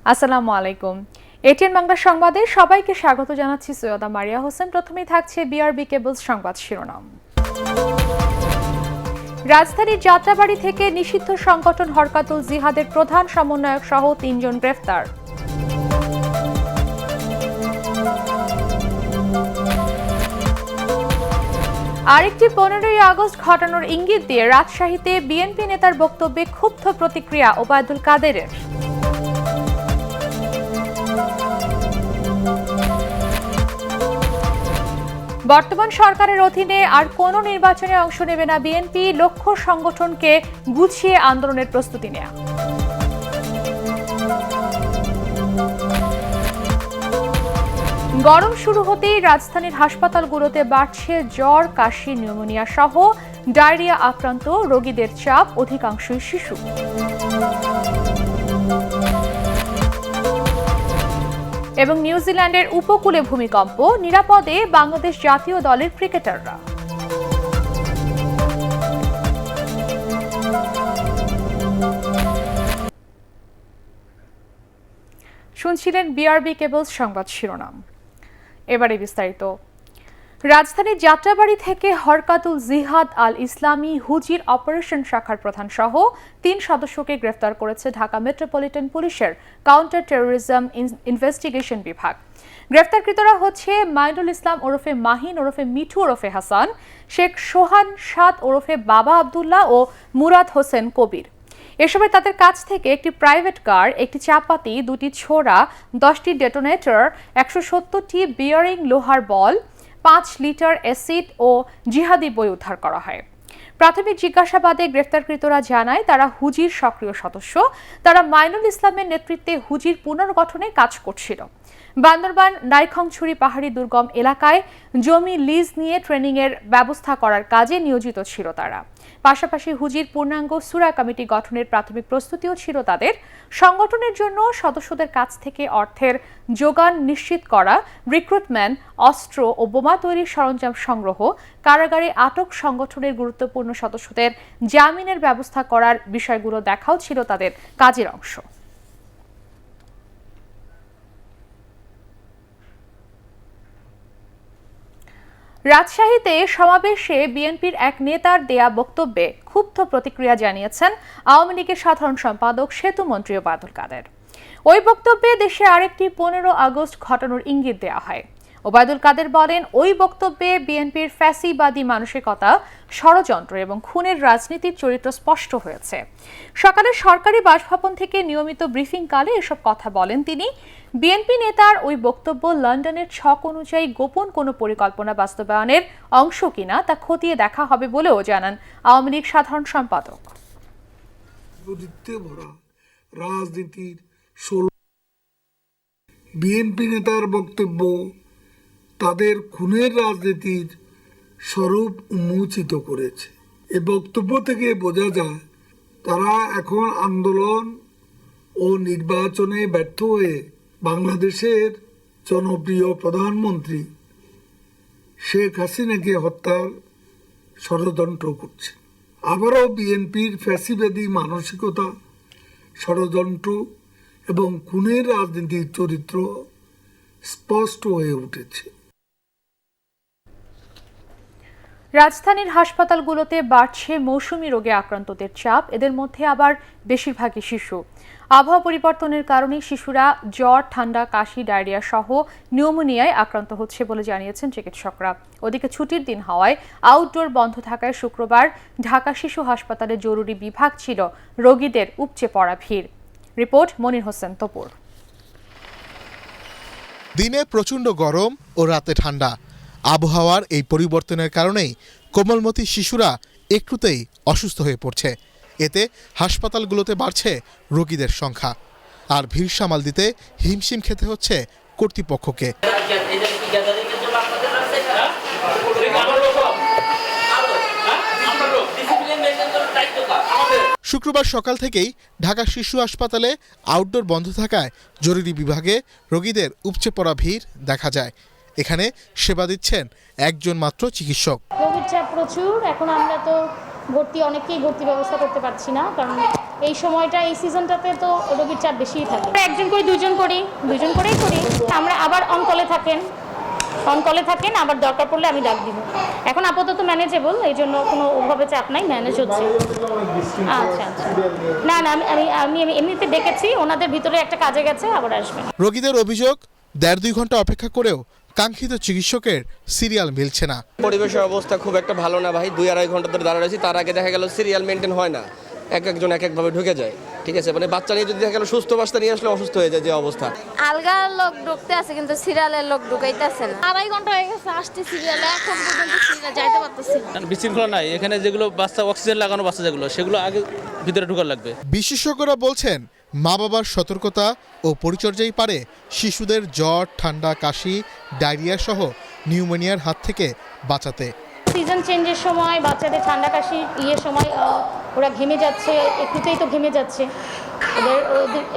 আসসালামু আলাইকুম। এটিএন বাংলা সংবাদে সবাইকে স্বাগত জানাচ্ছি। সৈয়দা মারিয়া হোসেন। প্রথমেই থাকছে বিআরবি কেবলস সংবাদ শিরোনাম। রাজধানীর যাত্রাবাড়ি থেকে নিষিদ্ধ সংগঠন হরকাতুল জিহাদের প্রধান সমন্বয়ক সহ ৩ জন গ্রেফতার। আরেকটি 15ই আগস্ট ঘটানোর ইঙ্গিত দিয়ে রাজশাহীতে বিএনপি নেতার বক্তব্যে ক্ষুব্ধ প্রতিক্রিয়া ওবায়দুল কাদেরের। বর্তমান সরকারের অধীনে আর কোনো নির্বাচনে অংশ নেবে না বিএনপি, লক্ষ্য সংগঠনকে গুছিয়ে আন্দোলনের প্রস্তুতি নেয়া। গরম শুরু হতেই রাজধানীর হাসপাতালগুলোতে বাড়ছে জ্বর, কাশি, নিউমোনিয়া সহ ডায়রিয়া আক্রান্ত রোগীদের চাপ, অধিকাংশই শিশু। এবং নিউজিল্যান্ডের উপকূলে ভূমিকম্প, নিরাপদে বাংলাদেশ জাতীয় দলের ক্রিকেটাররা। শুনছিলেন বিআরবি কেবলস সংবাদ শিরোনাম। এবারে বিস্তারিত। রাজধানীর যাত্রাবাড়ি থেকে হরকাতুল জিহাদ আল ইসলামী হুজির অপারেশন শাখার প্রধান সহ ৩ সদস্যকে গ্রেফতার করেছে ঢাকা মেট্রোপলিটন পুলিশের কাউন্টার টেরোরিজম ইনভেস্টিগেশন বিভাগ। গ্রেফতারকৃতরা হচ্ছে মাইনুল ইসলাম ওরফে মাহিন ওরফে মিঠু ওরফে হাসান, শেখ সোহান সাদ ওরফে বাবা আবদুল্লাহ ও মুরাদ হোসেন কবির। এ সময় তাদের কাছ থেকে একটি প্রাইভেট কার, একটি চাপাতি, 2টি ছোরা, 10টি ডেটোনেটর, 170টি বিয়ারিং লোহার বল, 5 লিটার অ্যাসিড ও জিহাদি বই উদ্ধার করা হয়। প্রাথমিক জিজ্ঞাসাবাদে গ্রেফতারকৃতরা জানায় তারা হুজির সক্রিয় সদস্য। তারা মাইনুল ইসলামের নেতৃত্বে হুজির পুনর্গঠনে কাজ করছিল। বান্দরবান নাইখংছড়ি পাহাড়ি দুর্গম এলাকায় জমি লিজ নিয়ে ট্রেনিংয়ের ব্যবস্থা করার কাজে নিয়োজিত ছিল তারা। পাশাপাশি হুজির পূর্ণাঙ্গ সূরা কমিটি গঠনের প্রাথমিক প্রস্তুতিও ছিল তাদের। সংগঠনের জন্য সদস্যদের কাছ থেকে অর্থের যোগান নিশ্চিত করা, রিক্রুটমেন্ট, অস্ত্র ও বোমা তৈরির সরঞ্জাম সংগ্রহ, কারাগারে আটক সংগঠনের গুরুত্বপূর্ণ সদস্যদের জামিনের ব্যবস্থা করার বিষয়গুলো দেখাও ছিল তাদের কাজের অংশ। রাজশাহীতে সমাবেশে বিএনপির এক নেতার দেয়া বক্তব্যে ক্ষুব্ধ প্রতিক্রিয়া জানিয়েছেন আওয়ামী লীগের সাধারণ সম্পাদক সেতুমন্ত্রী ওবায়দুল কাদের। ওই বক্তব্যে দেশে আরেকটি 15 আগস্ট ঘটানোর ইঙ্গিত দেওয়া হয়। ওবায়দুল কাদের বলেন, ওই বক্তব্যে বিএনপির ফ্যাসিবাদী মানসিকতা, ষড়যন্ত্র এবং খুনের রাজনীতির চরিত্র স্পষ্ট হয়েছে। সকালে সরকারি বাসভবন থেকে নিয়মিত ব্রিফিংকালে এসব কথা বলেন তিনি। বিএনপি নেতার ওই বক্তব্য লন্ডনের ছক অনুযায়ী গোপন কোনো পরিকল্পনা বাস্তবায়নের অংশ কিনা তা খতিয়ে দেখা হবে বলেও জানান আওয়ামী লীগ সাধারণ সম্পাদক। রাজনীতির বিএনপি নেতার বক্তব্য তাদের খুনের রাজনীতির স্বরূপ উন্মোচিত করেছে। এ বক্তব্য থেকে বোঝা যায় তারা এখন আন্দোলন ও নির্বাচনে ব্যর্থ হয়ে বাংলাদেশের জনপ্রিয় প্রধানমন্ত্রী শেখ হাসিনাকে হত্যার ষড়যন্ত্র করছে। আবারও বিএনপির ফ্যাসিবাদী মানসিকতা, ষড়যন্ত্র এবং খুনের রাজনীতির চরিত্র স্পষ্ট হয়ে উঠেছে। রাজধানীর হাসপাতালগুলোতে বাড়ছে মৌসুমী রোগে আক্রান্তদের চাপ, এদের মধ্যে আবার বেশিরভাগই শিশু। আবহাওয়া পরিবর্তনের কারণে শিশুরা জ্বর, ঠান্ডা, কাশি, ডায়রিয়া সহ নিউমোনিয়ায় আক্রান্ত হচ্ছে বলে জানিয়েছেন চিকিৎসকরা। ওদিকে ছুটির দিন হওয়ায় আউটডোর বন্ধ থাকায় শুক্রবার ঢাকা শিশু হাসপাতালে জরুরি বিভাগ ছিল রোগীদের উপচে পড়া ভিড়। রিপোর্ট মনির হোসেন তপুর। দিনে প্রচণ্ড গরম ও রাতে ঠান্ডা। আবহাওয়ার এই পরিবর্তনের কারণেই কোমলমতি শিশুরা একটুতেই অসুস্থ হয়ে পড়ছে। এতে হাসপাতালগুলোতে বাড়ছে রোগীদের সংখ্যা, আর ভিড় সামাল দিতে হিমশিম খেতে হচ্ছে কর্তৃপক্ষকে। শুক্রবার সকাল থেকেই ঢাকা শিশু হাসপাতালে আউটডোর বন্ধ থাকায় জরুরি বিভাগে রোগীদের উপচে পড়া ভিড় দেখা যায়। এখানে সেবা দিচ্ছেন একজন মাত্র চিকিৎসক। রোগীর চাপ প্রচুর। এখন আমরা তো অনেকেই ভর্তি ব্যবস্থা করতে পারছি না, কারণ এই সময়টা এই সিজনটাতে তো রোগীর চাপ বেশিই থাকে। একজন করে দুজন করেই করি। আমরা আবার অন কলে থাকেন, আবার দরকার পড়লে আমি ডাক দিব। এখন আপাতত ম্যানেজেবল, এই জন্য কোনো ওভাবে চাপ নাই, ম্যানেজ হচ্ছে। আচ্ছা না আমি এমনিতে ডেকেছি, ওনাদের ভিতরে একটা কাজে গেছে, আবার আসবেন। রোগীদের অভিযোগ 1.5-2 ঘন্টা অপেক্ষা করেও কাঙ্ক্ষিত চিকিৎসকের সিরিয়াল মিলছে না। পরিবেশের অবস্থা খুব একটা ভালো না ভাই, 2-2.5 ঘন্টা ধরে দাঁড়ায় রয়েছি। তার আগে দেখা গেল সিরিয়াল মেনটেন হয় না, একজন এক একভাবে ঢুকে যায়। ঠিক আছে, মানে বাচ্চা নিয়ে যদি দেখা গেল সুস্থ বাচ্চা নিয়ে আসলে অসুস্থ হয়ে যায় যে অবস্থা। আলগা লোক ঢুকতে আছে কিন্তু সিরিয়ালের লোক ঢুকাইতেছে না। 2.5 ঘন্টা হয়ে গেছে আসতে সিরিয়ালে, এখন পর্যন্ত সিরিয়ালে যাইতে পারতেছি না। বিশৃঙ্খলা নাই এখানে, যেগুলো বাচ্চা অক্সিজেন লাগানো বাচ্চা যেগুলো, সেগুলো আগে ভিতরে ঢোকার লাগবে। বিশেষজ্ঞরা বলছেন মা বাবার সতর্কতা ও পরিচর্যাই পারে শিশুদের জ্বর, ঠান্ডা, কাশি, ডায়রিয়া সহ নিউমোনিয়ার হাত থেকে বাঁচাতে। সিজন চেঞ্জের সময় বাচ্চাদের ঠান্ডা কাশি সময় ওরা ঘেমে যাচ্ছে, একটুতেই তো ঘেমে যাচ্ছে। ওদের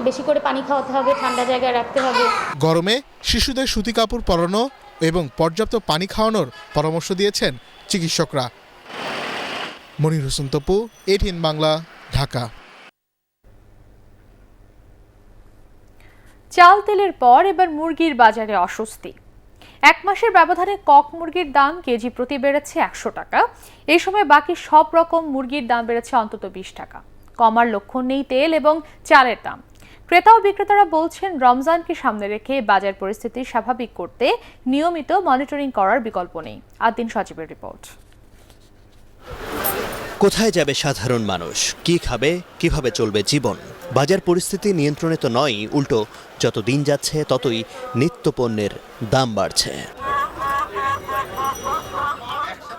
বেশি করে পানি খাওয়াতে হবে, ঠান্ডা জায়গায় রাখতে হবে। গরমে শিশুদের সুতি কাপড় পরানো এবং পর্যাপ্ত পানি খাওয়ানোর পরামর্শ দিয়েছেন চিকিৎসকরা। মনির হোসেন তপু, ATN বাংলা, ঢাকা। চাল তেলের পর এবার মুরগির বাজারে অস্বস্তি। 1 মাসের ব্যবধানে কক মুরগির দাম কেজি প্রতি বেড়েছে 100 টাকা। এই সময় বাকি সব রকম মুরগির দাম বেড়েছে অন্তত 20 টাকা। কমার লক্ষণ নেই তেল এবং চালের দাম। ক্রেতা ও বিক্রেতারা বলছেন রমজানকে সামনে রেখে বাজার পরিস্থিতি স্বাভাবিক করতে নিয়মিত মনিটরিং করার বিকল্প নেই। আদিন সজীবের রিপোর্ট। কোথায় যাবে সাধারণ মানুষ, কি খাবে, কিভাবে চলবে জীবন? বাজার পরিস্থিতি নিয়ন্ত্রণে তো নয়, উল্টো যত দিন যাচ্ছে ততই নিত্যপণ্যের দাম বাড়ছে।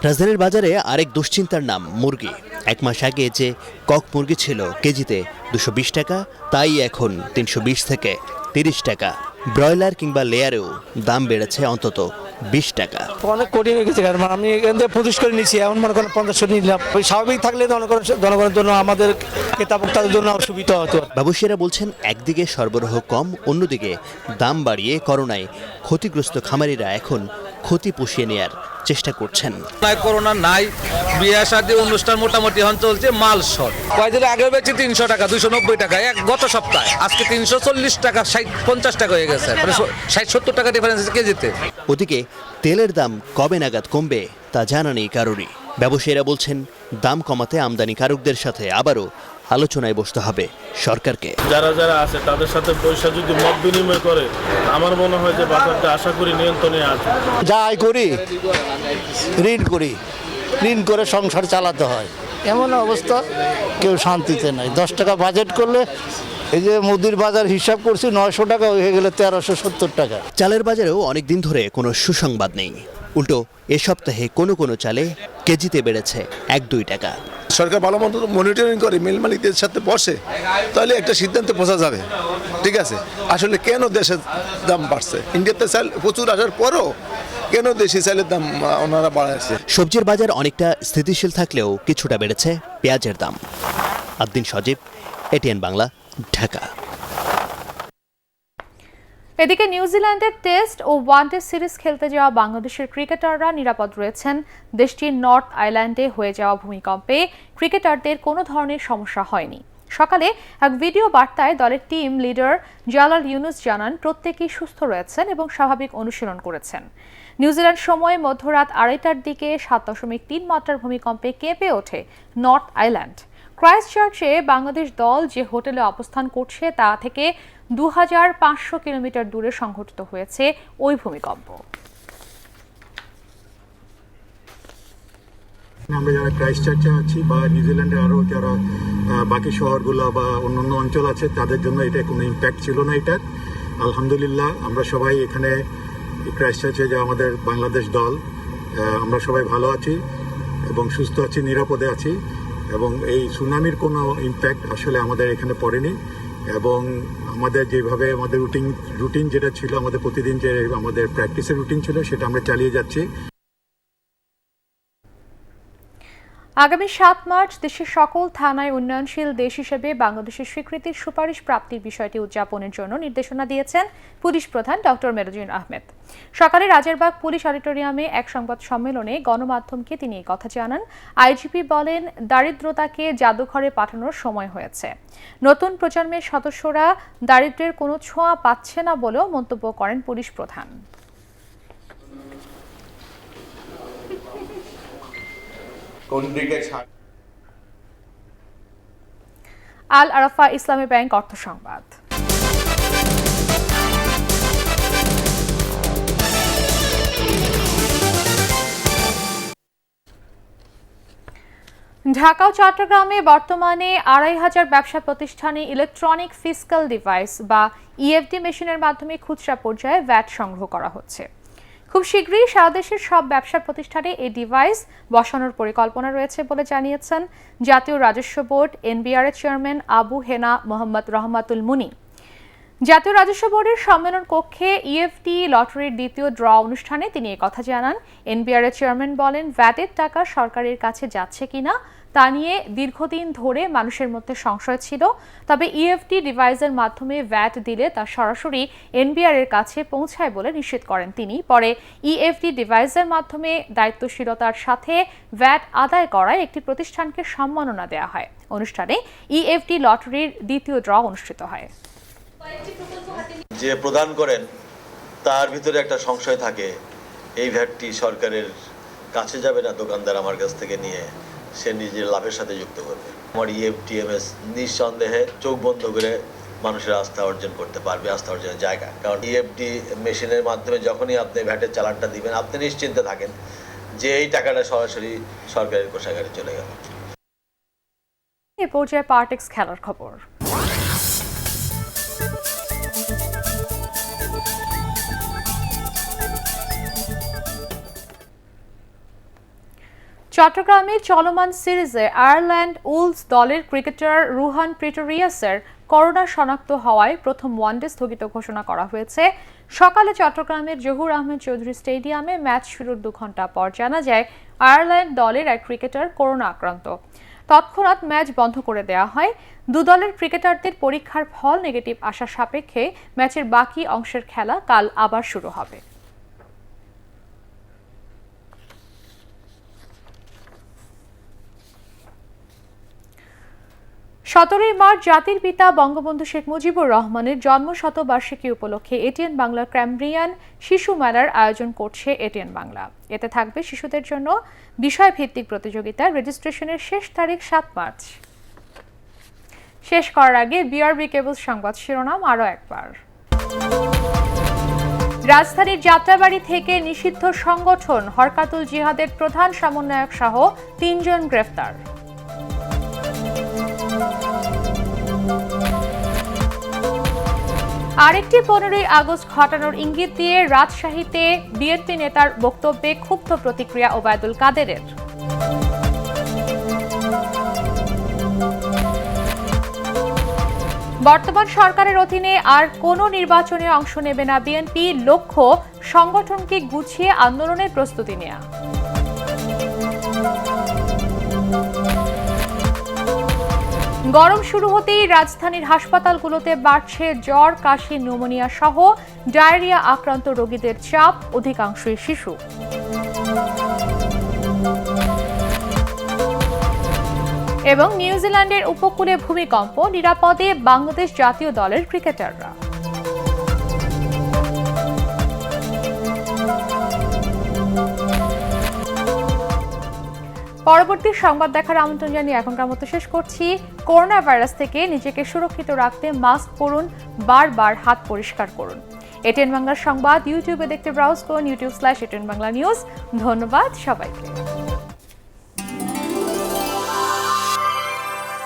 রাজধানীর বাজারে আরেক দুশ্চিন্তার নাম মুরগি। 1 মাস আগে যে কক মুরগি ছিল কেজিতে 220 টাকা, তাই এখন 320 থেকে 30 টাকা। ব্রয়লার কিংবা লেয়ারেও দাম বেড়েছে অন্তত 20 টাকা। অনেক কঠিন হয়ে গেছে, কারণ আমি এখান থেকে 25 করে নিচ্ছি, এখন মনে করেন 50 করে নিলাম। স্বাভাবিক থাকলে জনগণের জন্য, আমাদের ক্রেতা ভোক্তাদের জন্য সুবিধা হতো। ব্যবসায়ীরা বলছেন একদিকে সরবরাহ কম, অন্যদিকে দাম বাড়িয়ে করোনায় ক্ষতিগ্রস্ত খামারিরা এখন ক্ষতি পুষিয়ে নেয়ার চেষ্টা করছেন। করোনা নাই, বিয়ে শাদী অনুষ্ঠান মোটামুটি এখন চলছে, মাল শর্ট। কয়েকদিন আগে বেচি 300 টাকা, 290 টাকা, গত সপ্তাহে। আজকে 340 টাকা, 50 টাকা হয়ে গেছে, 60-70 টাকা ডিফারেন্স কেজিতে। ওদিকে তেলের দাম কবে নাগাদ কমবে তা জানা নেই কারোরই। ব্যবসায়ীরা বলছেন দাম কমাতে আমদানিকারকদের সাথে আবারও আলোচনায় বসতে হবে সরকারকে। যারা আছে তাদের সাথে পয়সা যদি মত বিনিময় করে, আমার মনে হয় যে বাজারটা আশা করি নিয়ন্ত্রণে আসবে। যা আয় করি ঋণ করে সংসার চালাতে হয়, এমন অবস্থা, কেউ শান্তিতে নাই। 10 টাকা বাজেট করলে, এই যে মুদির বাজার হিসাব করছি, 900 টাকা হয়ে গেলে 1370 টাকা। চালের বাজারেও অনেক দিন ধরে কোনো সুসংবাদ নেই, উল্টো এ সপ্তাহে কোনো চালে কেজিতে বেড়েছে 1-2 টাকা। সরকার ভালো মতো মনিটরিং করে মিল মালিকদের সাথে বসে, তাহলে একটা সিদ্ধান্তে পৌঁছা যাবে। ঠিক আছে, আসলে কেন দেশের দাম বাড়ছে? ইন্ডিয়াতে চাল প্রচুর আসার পরও কেন দেশি চালের দাম ওনারা বাড়াচ্ছে? সবজির বাজার অনেকটা স্থিতিশীল থাকলেও কিছুটা বেড়েছে পেঁয়াজের দাম। আদিন সজীব, ATN বাংলা, ঢাকা। এদিকে নিউজিল্যান্ডের টেস্ট ও ওয়ানডে সিরিজ খেলতে যাওয়া বাংলাদেশের ক্রিকেটাররা নিরাপদ রয়েছেন। দেশটির নর্থ আইল্যান্ডে হয়ে যাওয়া ভূমিকম্পে ক্রিকেটারদের কোনো ধরনের সমস্যা হয়নি। সকালে এক ভিডিও বার্তায় দলের টিম লিডার জালাল ইউনুস জানান প্রত্যেকেই সুস্থ রয়েছেন এবং স্বাভাবিক অনুশীলন করেছেন। নিউজিল্যান্ড সময় মধ্যরাত 2:30টার দিকে 7.3 মাত্রার ভূমিকম্পে কেঁপে ওঠে নর্থ আইল্যান্ড। ক্রাইস্টচার্চে বাংলাদেশ দল যে হোটেলে অবস্থান করছে তা থেকে 2500 কিলোমিটার দূরে সংঘটিত হয়েছে ওই ভূমিকম্প। আমরা যারা ক্রাইস্টচার্চে আছি বা নিউজিল্যান্ডের আরও যারা বাকি শহরগুলো বা অন্যান্য অঞ্চল আছে, তাদের জন্য এটা কোনো ইম্প্যাক্ট ছিল না। এটার আলহামদুলিল্লাহ আমরা সবাই এখানে ক্রাইস্টচার্চে যে আমাদের বাংলাদেশ দল, আমরা সবাই ভালো আছি এবং সুস্থ আছি, নিরাপদে আছি, এবং এই সুনামির কোনো ইম্প্যাক্ট আসলে আমাদের এখানে পড়েনি। এবং আমাদের যেভাবে আমাদের রুটিন যেটা ছিল, আমাদের প্রতিদিন যে আমাদের প্র্যাকটিসের রুটিন ছিল, সেটা আমরা চালিয়ে যাচ্ছি। আগামী 7 মার্চ দেশের সকল থানায় উন্নয়নশীল দেশ হিসেবে বাংলাদেশের স্বীকৃতির সুপারিশ প্রাপ্তির বিষয়টি উদযাপনের জন্য নির্দেশনা দিয়েছেন পুলিশ প্রধান ডক্টর মেহেরুদ্দিন আহমেদ। সকালে রাজারবাগ পুলিশ অডিটোরিয়ামে এক সংবাদ সম্মেলনে গণমাধ্যমকে তিনি এই কথা জানান। আইজিপি বলেন, দারিদ্রতাকে জাদুঘরে পাঠানোর সময় হয়েছে। নতুন প্রজন্মের সদস্যরা দারিদ্র্যের কোনো ছোঁয়া পাচ্ছে না বলেও মন্তব্য করেন পুলিশ প্রধান। আল আরাফা ইসলামী ব্যাংক অর্থ সংবাদ। ঢাকা ও চট্টগ্রামে বর্তমানে ২৫০০ ব্যবসা প্রতিষ্ঠানে ইলেকট্রনিক ফিসকাল ডিভাইস বা ইএফডি মেশিনের মাধ্যমে খুচরা পর্যায়ে ভ্যাট সংগ্রহ করা হচ্ছে। খুব শীঘ্রই সারা দেশের সব ব্যবসা প্রতিষ্ঠানে এই ডিভাইস বসানোর পরিকল্পনা রয়েছে বলে জানিয়েছেন জাতীয় রাজস্ব বোর্ড এনবিআর এর চেয়ারম্যান আবু হেনা মোহাম্মদ রহমাতুল মুনি। জাতীয় রাজস্ব বোর্ডের সম্মেলন কক্ষে ইএফটি লটারির দ্বিতীয় ড্র অনুষ্ঠানে তিনি এই কথা জানান। এনবিআর এর চেয়ারম্যান বলেন, ভ্যাটের টাকা সরকারের কাছে যাচ্ছে কিনা তা নিয়ে দীর্ঘদিন ধরে মানুষের মধ্যে সংশয় ছিল। তবে ইএফটি ডিভাইসের মাধ্যমে ভ্যাট দিলে তা সরাসরি এনবিআর এর কাছে পৌঁছায় বলে নিশ্চিত করেন তিনি। পরে ইএফটি ডিভাইসের মাধ্যমে দায়িত্বশীলতার সাথে ভ্যাট আদায় করায় একটি প্রতিষ্ঠানকে সম্মাননা দেওয়া হয়। অনুষ্ঠানে ইএফটি লটারির দ্বিতীয় ড্র অনুষ্ঠিত হয়। যে প্রদান করেন তার ভিতরে একটা সংশয় থাকে, এই ভ্যাটটি সরকারের কাছে যাবে না, দোকানদার আমার কাছ থেকে নিয়ে সে নিজের লাভের সাথে যুক্ত করবে। আমার ইএফটিএমএস নিঃসন্দেহে চোখ বন্ধ করে মানুষের আস্থা অর্জন করতে পারবে, আস্থা অর্জনের জায়গা। কারণ ইএফটি মেশিনের মাধ্যমে যখনই আপনি ভ্যাটের চালানটা দিবেন, আপনি নিশ্চিন্তে থাকেন যে এই টাকাটা সরাসরি সরকারের কোষাগারে চলে গেল। এ পর্যায়ে পার্টেক্স খেলার খবর। চট্টগ্রামে চলমান সিরিজে আয়ারল্যান্ড উলস দলের ক্রিকেটার রুহান প্রিটোরিয়াসের করোনা শনাক্ত হওয়ায় প্রথম ওয়ানডে স্থগিত ঘোষণা করা হয়েছে। সকালে চট্টগ্রামের জহুর আহমেদ চৌধুরী স্টেডিয়ামে ম্যাচ শুরুর 2 ঘন্টা পর জানা যায় আয়ারল্যান্ড দলের এক ক্রিকেটার করোনা আক্রান্ত। তৎক্ষণাৎ ম্যাচ বন্ধ করে দেওয়া হয়। 2 দলের ক্রিকেটারদের পরীক্ষার ফল নেগেটিভ আসা সাপেক্ষে ম্যাচের বাকি অংশের খেলা কাল আবার শুরু হবে। সতেরোই মার্চ জাতির পিতা বঙ্গবন্ধু শেখ মুজিবুর রহমানের জন্মশতবার্ষিকী উপলক্ষে এটিএন বাংলা ক্যাম্ব্রিয়ান শিশু মেলার আয়োজন করছে এটিএন বাংলা। এতে থাকবে শিশুদের জন্য বিষয়ভিত্তিক প্রতিযোগিতা। রেজিস্ট্রেশনের শেষ তারিখ 7 মার্চ। শেষ করার আগে বিআরবি কেবলস সংবাদ শিরোনাম আরও একবার। রাজধানীর যাত্রাবাড়ি থেকে নিষিদ্ধ সংগঠন হরকাতুল জিহাদের প্রধান সমন্বয়ক সহ 3 জন গ্রেফতার। আরেকটি 15ই আগস্ট ঘটানোর ইঙ্গিত দিয়ে রাজশাহীতে বিএনপি নেতার বক্তব্যে ক্ষুব্ধ প্রতিক্রিয়া ওবায়দুল কাদেরের। বর্তমান সরকারের অধীনে আর কোনো নির্বাচনে অংশ নেবে না বিএনপি, লক্ষ্য সংগঠনকে গুছিয়ে আন্দোলনের প্রস্তুতি নেওয়া। গরম শুরু হতেই রাজধানীর হাসপাতালগুলোতে বাড়ছে জ্বর, কাশি, নিউমোনিয়া সহ ডায়রিয়া আক্রান্ত রোগীদের চাপ, অধিকাংশই শিশু। এবং নিউজিল্যান্ডের উপকূলে ভূমিকম্প, নিরাপদে বাংলাদেশ জাতীয় দলের ক্রিকেটাররা। পরবর্তী সংবাদ দেখার আমন্ত্রণ জানিয়ে এখনকার মতো শেষ করছি। করোনা ভাইরাস থেকে নিজেকে সুরক্ষিত রাখতে মাস্ক পরুন, বারবার হাত পরিষ্কার করুন। এটিএন বাংলার সংবাদ ইউটিউবে দেখতে ব্রাউজ করুন youtube/এটিএন বাংলা নিউজ। ধন্যবাদ সবাইকে।